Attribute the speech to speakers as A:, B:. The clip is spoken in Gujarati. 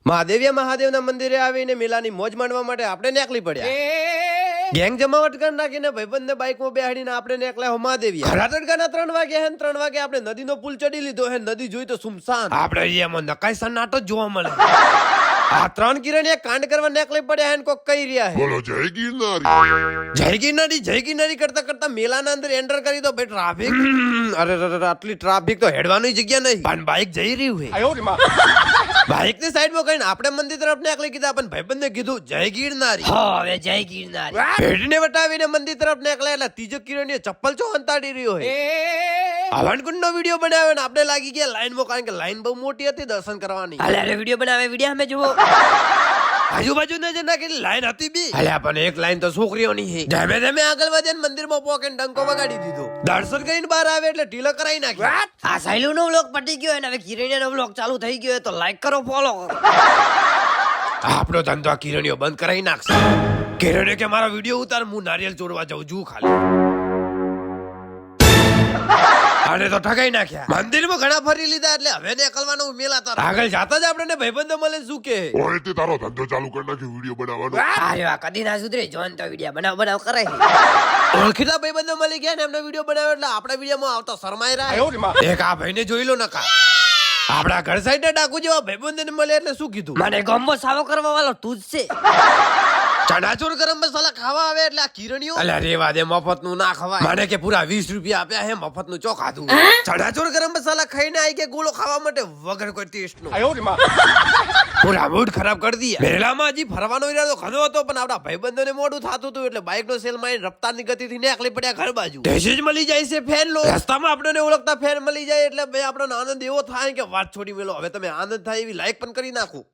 A: મહાદેવીયા મહાદેવના મંદિરે આવીને મેલાની મોજ માણવા માટે આપણે નીકળી પડ્યા ગેંગ જમાવટ કરી નાખીને ભાઈબંધને બાઇકમાં બેહાડીને આપણે નીકળ્યા મહાદેવીયા ઘણા તડકાના 3 વાગે હે 3 વાગે આપણે નદીનો પુલ ચડી લીધો હે નદી જોઈ તો સુમસાન આપણે એરિયામાં નકાઈ સન્નાટો જ જોવા મળે આ 3 કિરણ એક કાંડ કરવા નીકળી પડ્યા હે કોક કહી રહ્યા હે
B: બોલો જય ગિરનારી
A: જય ગિરનારી કરતા કરતા મેલાના અંદર એન્ટર કરી તો ભાઈ ટ્રાફિક અરે આટલી ટ્રાફિક તો હેડવાની જગ્યા નહીં પણ બાઇક જઈ રહ્યું હે બાઇક ની સાઈડ માં કહીને આપણે મંદિર તરફ નીકળી કીધા પણ ભાઈબંધને કીધું જય ગિરનારી હવે જય ગિરનારી ભેડને વટાવીને મંદિર તરફ નીકળ્યા એટલે ત્રીજો કિરણ ચપ્પલ ચો અંતાડી રહ્યો હે હવનકુંડ નો વિડીયો બનાવ્યો ને આપણે લાગી ગયા લાઈન માં કારણ કે લાઈન બહુ મોટી હતી દર્શન કરવાની અરે વિડીયો બનાવે વિડીયો અમે જુઓ આજુબાજુ નજર નાખી લાઈન હતી બી અલ્યા પણ એક લાઈન તો છોકરીઓની હે ધીમે ધીમે આગળ વધે ને મંદિરમાં પોકેટ ડંકો વગાડી દીધો દર્શન કરીને બહાર આવે એટલે ઢીલો કરાઈ નાખ્યો આ સાયલું નો વ્લોગ પટી ગયો અને હવે કિરણિયા નો વ્લોગ ચાલુ થઈ ગયો તો લાઈક કરો ફોલો કરો આપણો ધંધો કિરણિયો બંધ કરાઈ નાખશે કિરણિયો કે મારો વિડીયો ઉતાર હું નારિયેલ ચોરવા જાઉં છું ખાલી આને તો ઠગાઈ નાખ્યા મંદિરમાં ઘણા ફરી લીધા એટલે હવે નીકળવાનો મેલા તાર આગળ જાતા જ આપણને ભાઈબંધો મળે શું કે
B: ઓય તે તારો ધંધો ચાલુ કરી નાખ્યો વિડિયો બનાવવાનો
A: અરે વાહ કદી ના સુધરે જોન તો વિડિયો બનાવ કરે ઓળખીતા ભાઈબંધો મળી ગયા ને એમનો વિડિયો બનાવ્યો એટલે આપણા વિડિયોમાં આવતો શરમાઈ રહ્યા એક આ ભાઈને જોઈ લો નકા આપડા ઘર સાઈડ ડાકુ જેવા ભાઈબંધને મળે એટલે શું કીધું મને ગોમ્બો સાવો કરવા વાળો તું જ છે ચણાચોર ગરમ મસાલા ખાવા આવે એટલે આ કિરણિયો અલ્યા રેવા દે મફત નું ના ખવાય મને કે પૂરા 20 રૂપિયા આપ્યા હે મફત નું ચો ખાધું ચણાચોર ગરમ મસાલા ખાઈને આવી કે ગોળો ખાવા માટે વગર કોઈ ટેસ્ટ નો પૂરા મૂડ ખરાબ કરી દીયા મેલામાં હજી ફરવાનો ઈરાદો ઘણો હતો પણ આપડા ભાઈબંધોને મોડું થાતું હતું એટલે બાઇક નો સેલ માં રફતારની ગતિથી નીકળી પડ્યા ઘર બાજુ ટેસ્ટ મળી જાય છે ફેન લો રસ્તામાં આપણને ઓળખતા ફેન મળી જાય એટલે ભાઈ આપણો આનંદ એવો થાય કે વાત છોડી મેલો હવે તમે આનંદ થાય એવી લાઈક પણ કરી નાખો